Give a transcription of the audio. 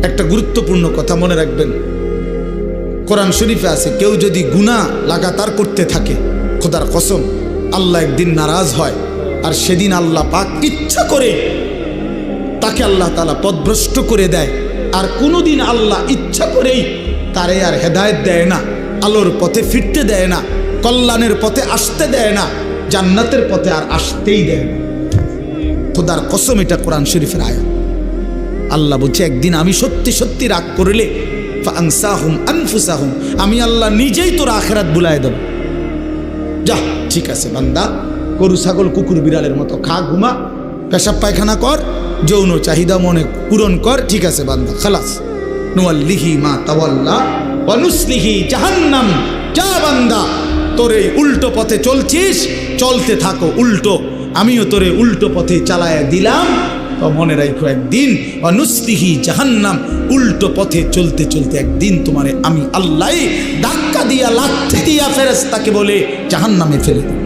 একটা গুরুত্বপূর্ণ কথা মনে রাখবেন, কোরআন শরীফে আছে কেউ যদি গুনাহ লাগাতার করতে থাকে, খোদার কসম আল্লাহ একদিন নারাজ হয়, আর সেদিন আল্লাহ পাক ইচ্ছা করে তাকে আল্লাহ তাআলা পথভ্রষ্ট করে দেয়। আর কোনোদিন আল্লাহ ইচ্ছা করেই তারে আর হেদায়েত দেয় না, আলোর পথে ফিরতে দেয় না, কল্যাণের পথে আসতে দেয় না, জান্নাতের পথে আর আসতেই দেয় না। খোদার কসম, এটা কোরআন শরীফের আয়াত। আল্লাহ বলছে একদিন আমি সত্যি সত্যি রাগ করলে ফাআনসাহুম আনফুসাহুম, আমি আল্লাহ নিজেই তোর আখিরাত ভুলায় দেব। যা ঠিক আছে বান্দা, গরু ছাগল কুকুর বিড়ালের মতো খা, ঘুমা, পেশাব পায়খানা কর, যৌন চাহিদা মনে পূরণ কর, ঠিক আছে বান্দা, খালাস। নুয়াল্লিহি মা তাওয়াল্লা ওয়া নুসলিহি জাহান্নাম। যা বান্দা, তোর এই উল্টো পথে চলছিস, চলতে থাকো উল্টো, আমিও তোরে উল্টো পথে চালায়া দিলাম। তো মনে রাখো একদিন ওয়া নুসলিহি জাহান্নাম, উল্টো পথে চলতে চলতে একদিন তোমারে আমি আল্লাহ ধাক্কা দিয়া লাথি দিয়া ফেরেশতাকে বলে জাহান্নামে ফেলে দেব।